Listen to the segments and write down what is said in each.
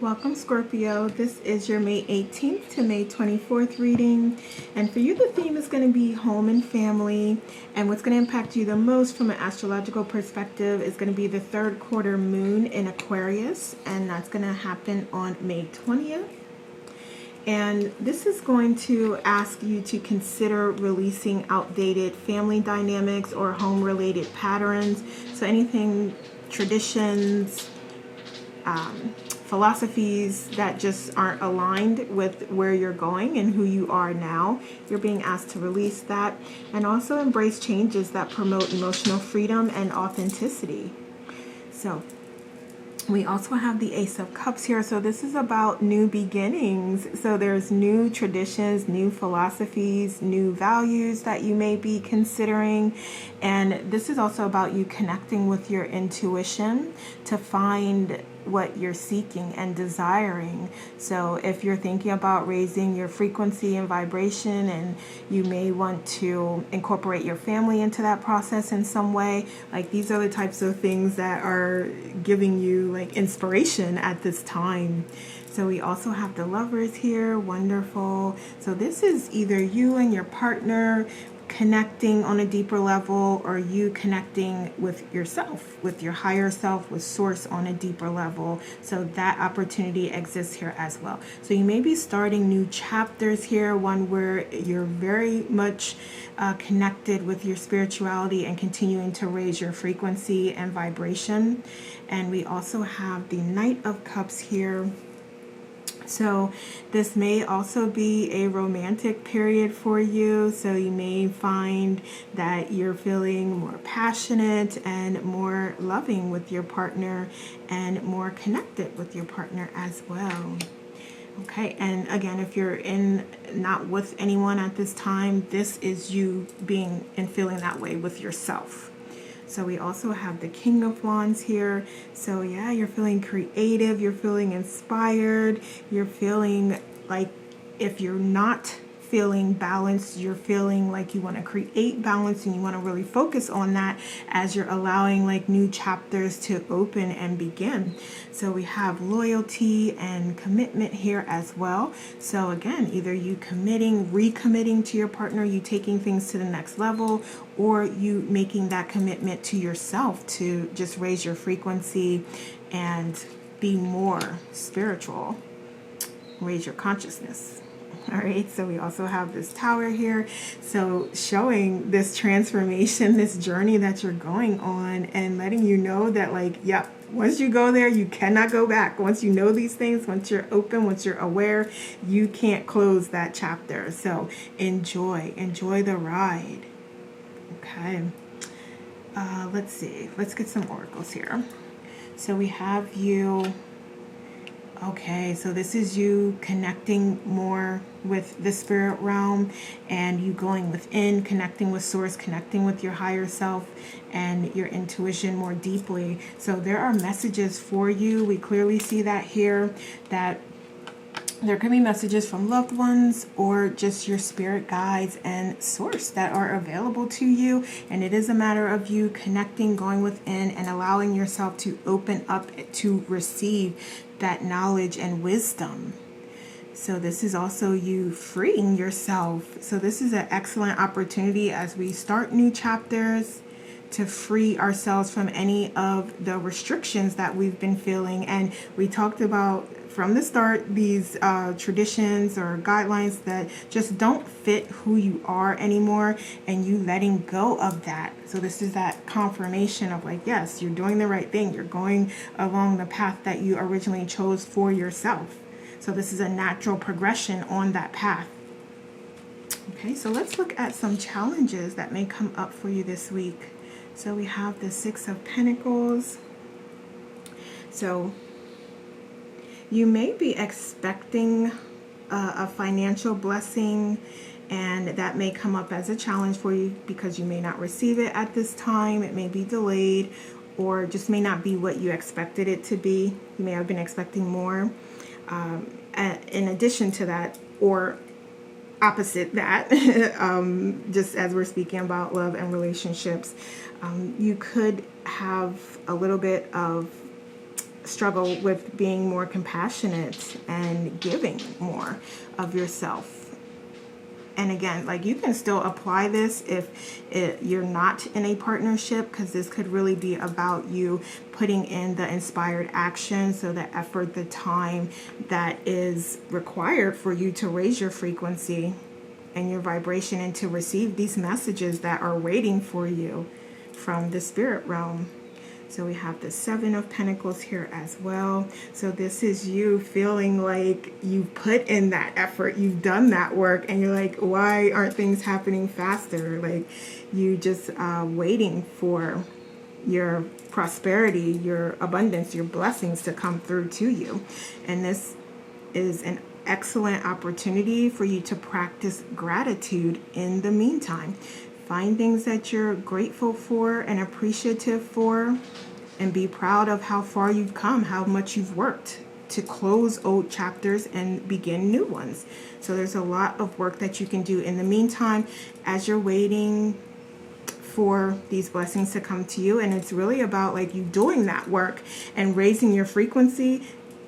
Welcome, Scorpio. This is your May 18th to May 24th reading. And for you, the theme is going to be home and family. And what's going to impact you the most from an astrological perspective is going to be the third quarter moon in Aquarius. And that's going to happen on May 20th. And this is going to ask you to consider releasing outdated family dynamics or home-related patterns. So anything, traditions, philosophies that just aren't aligned with where you're going and who you are now. You're being asked to release that and also embrace changes that promote emotional freedom and authenticity. So we also have the Ace of Cups here. So this is about new beginnings. So there's new traditions, new philosophies, new values that you may be considering. And this is also about you connecting with your intuition to find what you're seeking and desiring. So if you're thinking about raising your frequency and vibration, and you may want to incorporate your family into that process in some way, like these are the types of things that are giving you like inspiration at this time. So we also have the Lovers here. Wonderful. So this is either you and your partner connecting on a deeper level, or you connecting with yourself, with your higher self, with source on a deeper level. So that opportunity exists here as well. So you may be starting new chapters here, one where you're very much connected with your spirituality and continuing to raise your frequency and vibration. And we also have the Knight of Cups here. So this may also be a romantic period for you. So you may find that you're feeling more passionate and more loving with your partner and more connected with your partner as well. Okay, and again, if you're not with anyone at this time, this is you being and feeling that way with yourself. So we also have the King of Wands here. So yeah, you're feeling creative, you're feeling inspired, you're feeling like if you're not feeling balanced, you're feeling like you want to create balance and you want to really focus on that as you're allowing like new chapters to open and begin. So we have loyalty and commitment here as well. So again, either you committing, recommitting to your partner, you taking things to the next level, or you making that commitment to yourself to just raise your frequency and be more spiritual, raise your consciousness. All right, so we also have this Tower here. So showing this transformation, this journey that you're going on, and letting you know that like, yep, once you go there, you cannot go back. Once you know these things, once you're open, once you're aware, you can't close that chapter. So enjoy the ride. Okay, let's see. Let's get some oracles here. So we have you. Okay, so this is you connecting more with the spirit realm and you going within, connecting with source, connecting with your higher self and your intuition more deeply. So there are messages for you. We clearly see that here, that there could be messages from loved ones or just your spirit guides and source that are available to you. And it is a matter of you connecting, going within, and allowing yourself to open up to receive that knowledge and wisdom. So this is also you freeing yourself. So this is an excellent opportunity as we start new chapters to free ourselves from any of the restrictions that we've been feeling. And we talked about from the start these traditions or guidelines that just don't fit who you are anymore, and you letting go of that. So this is that confirmation of like, yes, you're doing the right thing. You're going along the path that you originally chose for yourself. So this is a natural progression on that path. Okay, so let's look at some challenges that may come up for you this week. So we have the Six of Pentacles. So you may be expecting a financial blessing, and that may come up as a challenge for you because you may not receive it at this time. It may be delayed, or just may not be what you expected it to be. You may have been expecting more. In addition to that, or opposite that, just as we're speaking about love and relationships, you could have a little bit of struggle with being more compassionate and giving more of yourself. And again, like, you can still apply this if you're not in a partnership, because this could really be about you putting in the inspired action, so the effort, the time that is required for you to raise your frequency and your vibration and to receive these messages that are waiting for you from the spirit realm. So we have the Seven of Pentacles here as well. So this is you feeling like you've put in that effort, you've done that work, and you're like, why aren't things happening faster? Like, you just waiting for your prosperity, your abundance, your blessings to come through to you. And this is an excellent opportunity for you to practice gratitude in the meantime. Find things that you're grateful for and appreciative for, and be proud of how far you've come, how much you've worked to close old chapters and begin new ones. So there's a lot of work that you can do in the meantime as you're waiting for these blessings to come to you. And it's really about like you doing that work and raising your frequency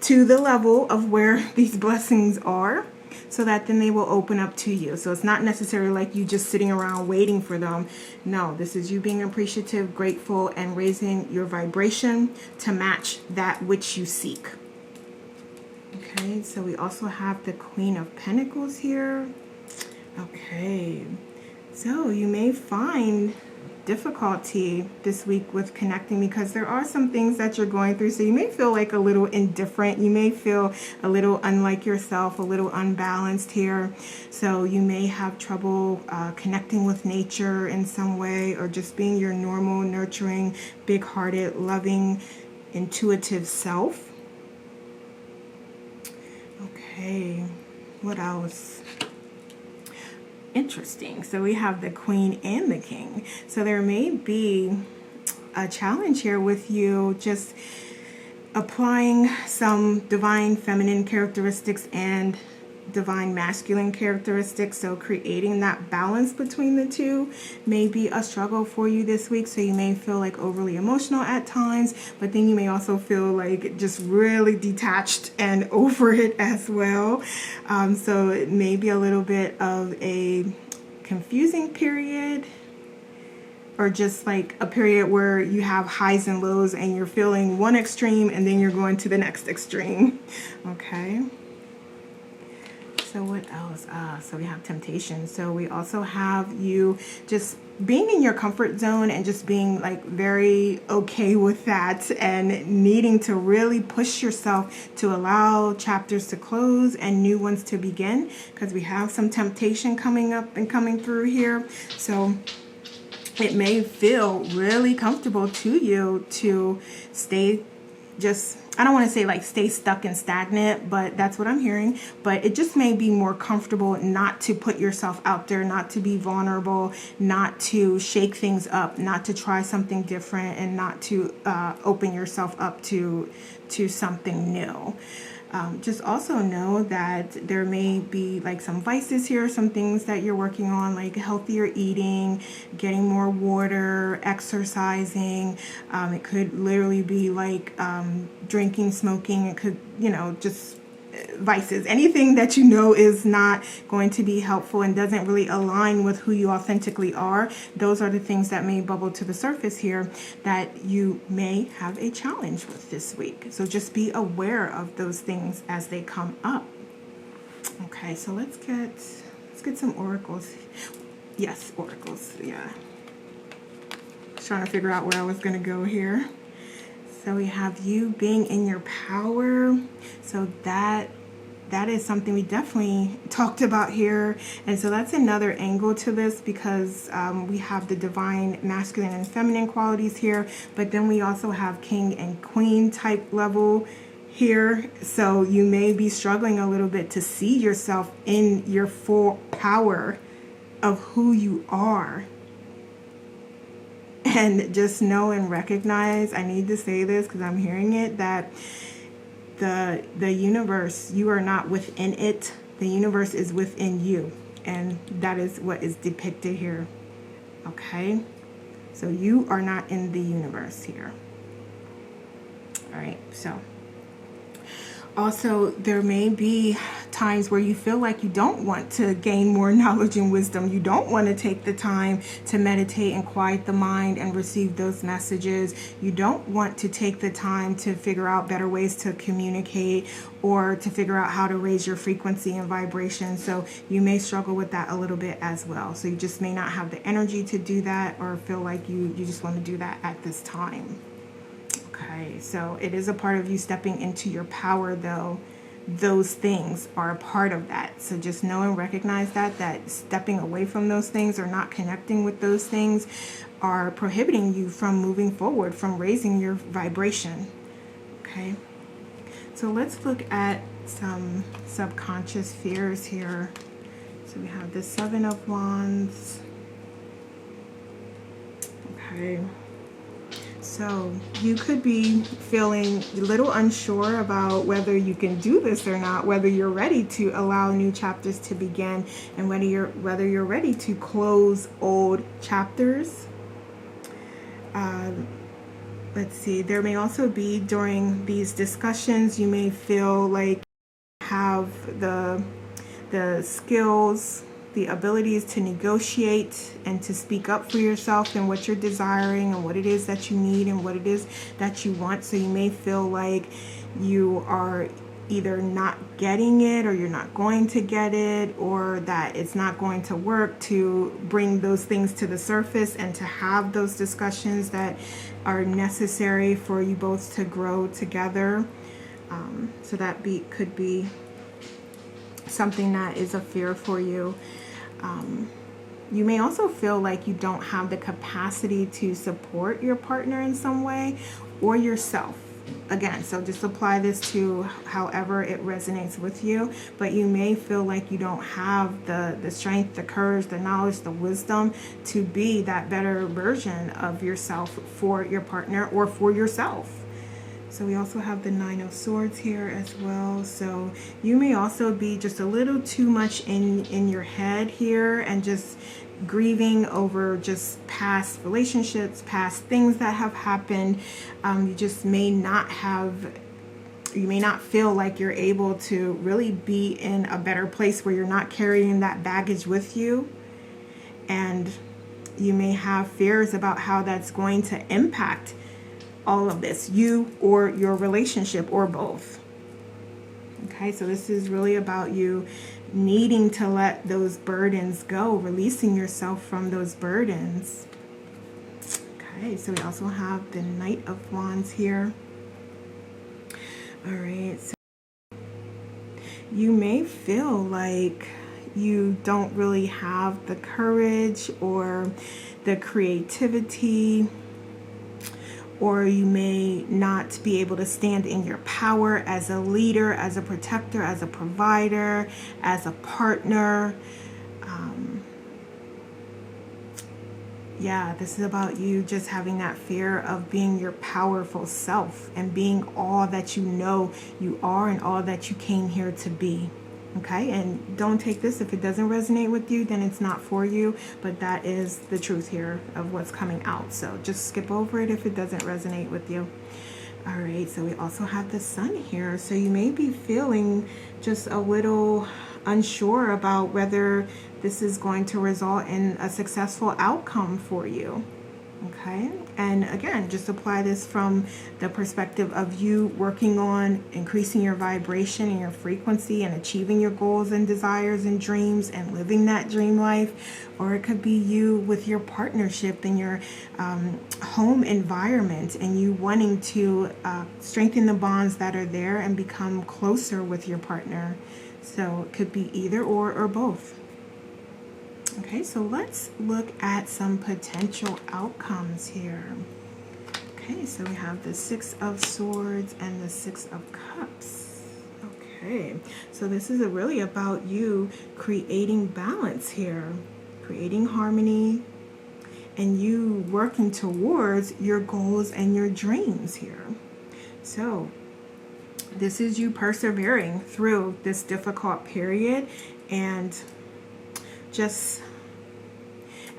to the level of where these blessings are, so that then they will open up to you. So it's not necessarily like you just sitting around waiting for them. No, this is you being appreciative, grateful, and raising your vibration to match that which you seek. Okay, so we also have the Queen of Pentacles here. Okay, so you may find difficulty this week with connecting, because there are some things that you're going through. So you may feel like a little indifferent. You may feel a little unlike yourself, a little unbalanced here. So you may have trouble connecting with nature in some way, or just being your normal, nurturing, big-hearted, loving, intuitive self. Okay, what else? Interesting. So we have the Queen and the King. So there may be a challenge here with you just applying some divine feminine characteristics and divine masculine characteristics. So creating that balance between the two may be a struggle for you this week. So you may feel like overly emotional at times, but then you may also feel like just really detached and over it as well. So it may be a little bit of a confusing period, or just like a period where you have highs and lows and you're feeling one extreme and then you're going to the next extreme. Okay. So what else? So we have temptation. So we also have you just being in your comfort zone and just being like very okay with that, and needing to really push yourself to allow chapters to close and new ones to begin, because we have some temptation coming up and coming through here. So it may feel really comfortable to you to stay just, I don't want to say like stay stuck and stagnant, but that's what I'm hearing. But it just may be more comfortable not to put yourself out there, not to be vulnerable, not to shake things up, not to try something different, and not to open yourself up to something new. Just also know that there may be like some vices here, some things that you're working on, like healthier eating, getting more water, exercising. It could literally be like drinking, smoking. It could, just vices, anything that you know is not going to be helpful and doesn't really align with who you authentically are. Those are the things that may bubble to the surface here that you may have a challenge with this week. So just be aware of those things as they come up. Okay, so let's get some oracles. Yes, oracles. Yeah. Just trying to figure out where I was going to go here. So we have you being in your power. So that is something we definitely talked about here. And so that's another angle to this, because we have the divine masculine and feminine qualities here, but then we also have king and queen type level here. So you may be struggling a little bit to see yourself in your full power of who you are. And just know and recognize, I need to say this because I'm hearing it, that the universe, you are not within it. The universe is within you. And that is what is depicted here. Okay? So you are not in the universe here. All right, so also, there may be times where you feel like you don't want to gain more knowledge and wisdom. You don't want to take the time to meditate and quiet the mind and receive those messages. You don't want to take the time to figure out better ways to communicate or to figure out how to raise your frequency and vibration. So you may struggle with that a little bit as well. So you just may not have the energy to do that, or feel like you just want to do that at this time. Okay, so it is a part of you stepping into your power, though. Those things are a part of that. So just know and recognize that stepping away from those things or not connecting with those things are prohibiting you from moving forward, from raising your vibration. Okay, so let's look at some subconscious fears here. So we have the Seven of Wands. Okay. So you could be feeling a little unsure about whether you can do this or not, whether you're ready to allow new chapters to begin, and whether you're ready to close old chapters. Let's see, there may also be, during these discussions, you may feel like you have the skills, the abilities to negotiate and to speak up for yourself and what you're desiring and what it is that you need and what it is that you want. So you may feel like you are either not getting it, or you're not going to get it, or that it's not going to work to bring those things to the surface and to have those discussions that are necessary for you both to grow together. So that could be something that is a fear for you. You may also feel like you don't have the capacity to support your partner in some way, or yourself. Again, so just apply this to however it resonates with you, but you may feel like you don't have the strength, the courage, the knowledge, the wisdom to be that better version of yourself for your partner or for yourself. So we also have the Nine of Swords here as well. So you may also be just a little too much in your head here, and just grieving over just past relationships, past things that have happened. You just may not feel like you're able to really be in a better place where you're not carrying that baggage with you. And you may have fears about how that's going to impact all of this, you or your relationship, or both. Okay, so this is really about you needing to let those burdens go, releasing yourself from those burdens. Okay, so we also have the Knight of Wands here. All right, so you may feel like you don't really have the courage or the creativity, or you may not be able to stand in your power as a leader, as a protector, as a provider, as a partner. Yeah, this is about you just having that fear of being your powerful self and being all that you know you are and all that you came here to be. Okay, and don't take this if it doesn't resonate with you, then it's not for you, but that is the truth here of what's coming out. So just skip over it if it doesn't resonate with you. All right, so we also have the Sun here. So you may be feeling just a little unsure about whether this is going to result in a successful outcome for you. Okay, and again, just apply this from the perspective of you working on increasing your vibration and your frequency and achieving your goals and desires and dreams and living that dream life. Or it could be you with your partnership and your home environment, and you wanting to strengthen the bonds that are there and become closer with your partner. So it could be either or both. Okay, so let's look at some potential outcomes here. Okay, so we have the Six of Swords and the Six of Cups. Okay, so this is really about you creating balance here, creating harmony, and you working towards your goals and your dreams here. So this is you persevering through this difficult period, and just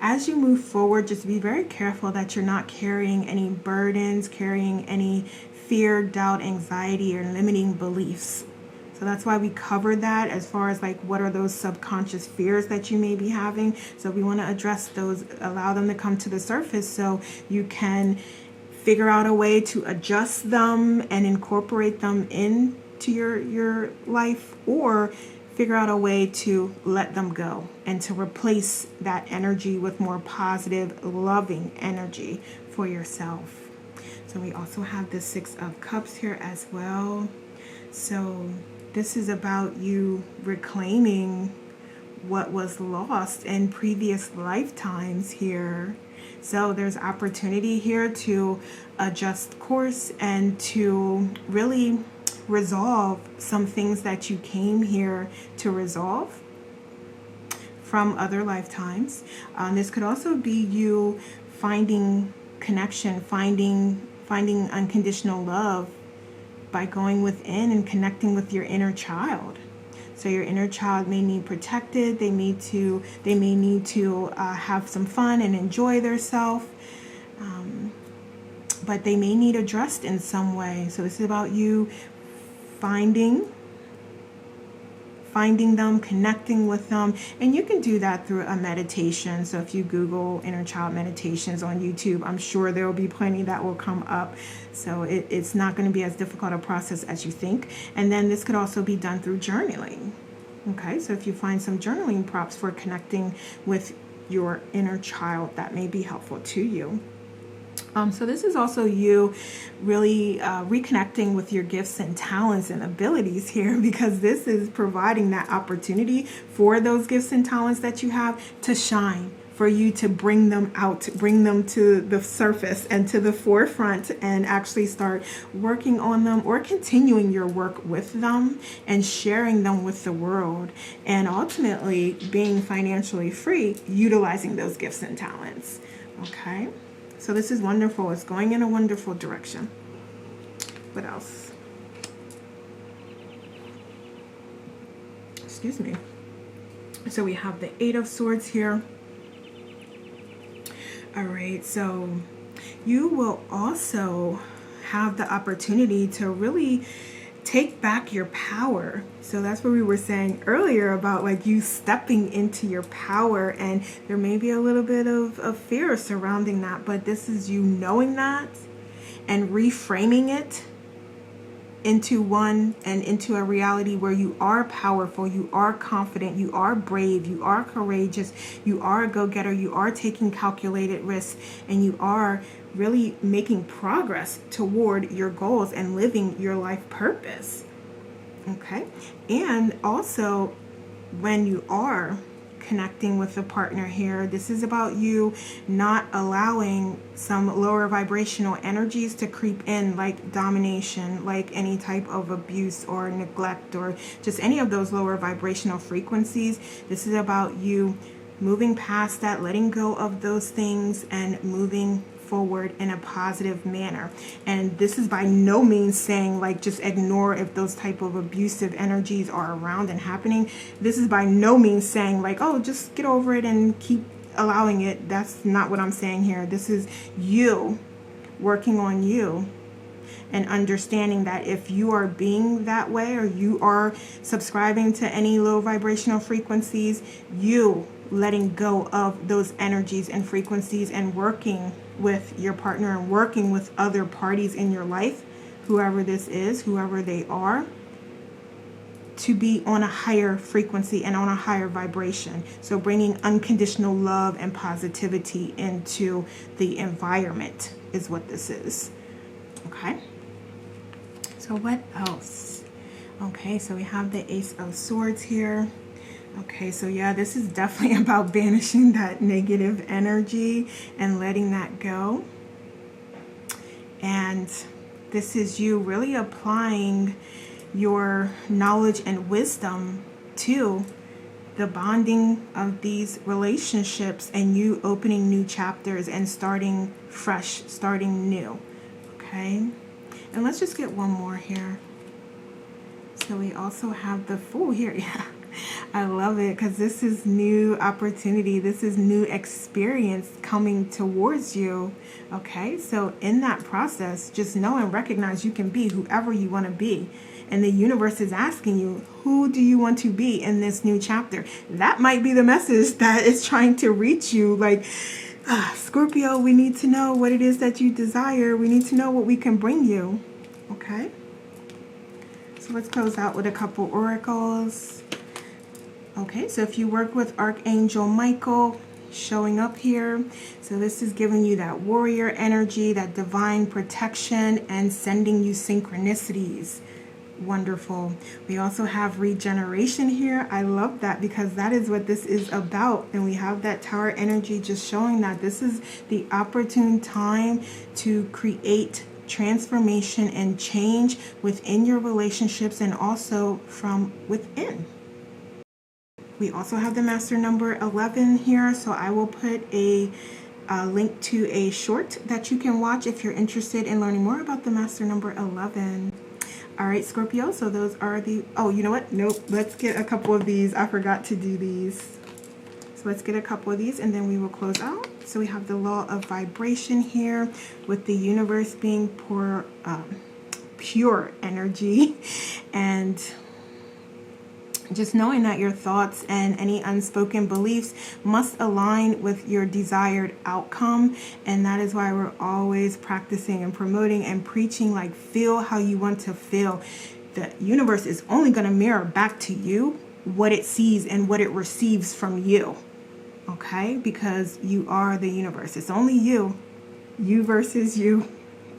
as you move forward, just be very careful that you're not carrying any burdens, carrying any fear, doubt, anxiety, or limiting beliefs. So that's why we covered that as far as like what are those subconscious fears that you may be having. So we want to address those, allow them to come to the surface so you can figure out a way to adjust them and incorporate them into your life, or figure out a way to let them go and to replace that energy with more positive, loving energy for yourself. So we also have the Six of Cups here as well. So this is about you reclaiming what was lost in previous lifetimes here. So there's opportunity here to adjust course and to really resolve some things that you came here to resolve from other lifetimes. This could also be you finding connection, finding unconditional love by going within and connecting with your inner child. So your inner child may need protected. They may need to have some fun and enjoy themselves, but they may need addressed in some way. So this is about you finding them, connecting with them, and you can do that through a meditation. So if you Google inner child meditations on YouTube, I'm sure there will be plenty that will come up. So it's not going to be as difficult a process as you think. And then this could also be done through journaling. Okay, so if you find some journaling prompts for connecting with your inner child, that may be helpful to you. So this is also you really reconnecting with your gifts and talents and abilities here, because this is providing that opportunity for those gifts and talents that you have to shine, for you to bring them out, bring them to the surface and to the forefront, and actually start working on them or continuing your work with them and sharing them with the world, and ultimately being financially free utilizing those gifts and talents. Okay. So this is wonderful. It's going in a wonderful direction. What else? Excuse me. So we have the Eight of Swords here. All right. So you will also have the opportunity to really take back your power. So that's what we were saying earlier about like you stepping into your power, and there may be a little bit of fear surrounding that, but this is you knowing that and reframing it into a reality where you are powerful, you are confident, you are brave, you are courageous, you are a go-getter, you are taking calculated risks, and you are really making progress toward your goals and living your life purpose. Okay? And also, when you are connecting with a partner here, this is about you not allowing some lower vibrational energies to creep in, like domination, like any type of abuse or neglect, or just any of those lower vibrational frequencies. This is about you moving past that, letting go of those things, and moving forward in a positive manner. And this is by no means saying like just ignore if those type of abusive energies are around and happening. This is by no means saying like, oh, just get over it and keep allowing it. That's not what I'm saying here. This is you working on you and understanding that if you are being that way, or you are subscribing to any low vibrational frequencies, you letting go of those energies and frequencies and working with your partner and working with other parties in your life, whoever this is, whoever they are, to be on a higher frequency and on a higher vibration. So bringing unconditional love and positivity into the environment is what this is. Okay. So what else? Okay, so we have the Ace of Swords here. Okay, so yeah, this is definitely about banishing that negative energy and letting that go. And this is you really applying your knowledge and wisdom to the bonding of these relationships, and you opening new chapters and starting fresh, starting new. Okay, and let's just get one more here. So we also have the Fool here. Yeah. I love it because this is new opportunity. This is new experience coming towards you. Okay, so in that process, just know and recognize you can be whoever you want to be. And the universe is asking you, who do you want to be in this new chapter? That might be the message that is trying to reach you. Like, Scorpio, we need to know what it is that you desire. We need to know what we can bring you. Okay? So let's close out with a couple oracles. Okay, so if you work with Archangel Michael showing up here, so this is giving you that warrior energy, that divine protection, and sending you synchronicities. Wonderful. We also have regeneration here. I love that because that is what this is about. And we have that Tower energy just showing that this is the opportune time to create transformation and change within your relationships and also from within. We also have the master number 11 here, so I will put a link to a short that you can watch if you're interested in learning more about the master number 11. All right, Scorpio, so those are the, oh, you know what? Nope, let's get a couple of these. I forgot to do these. So let's get a couple of these and then we will close out. So we have the law of vibration here with the universe being pure energy, and just knowing that your thoughts and any unspoken beliefs must align with your desired outcome. And that is why we're always practicing and promoting and preaching, like, feel how you want to feel. The universe is only going to mirror back to you what it sees and what it receives from you. Okay? Because you are the universe. It's only you. You versus you.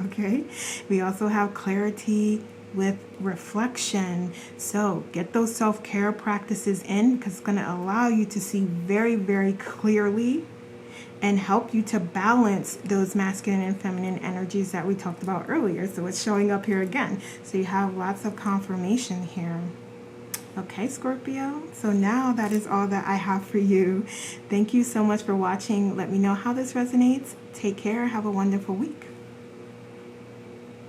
Okay? We also have clarity with reflection. So get those self-care practices in, because it's going to allow you to see very, very clearly and help you to balance those masculine and feminine energies that we talked about earlier. So it's showing up here again. So you have lots of confirmation here. Okay, Scorpio. So now that is all that I have for you. Thank you so much for watching. Let me know how this resonates. Take care. Have a wonderful week.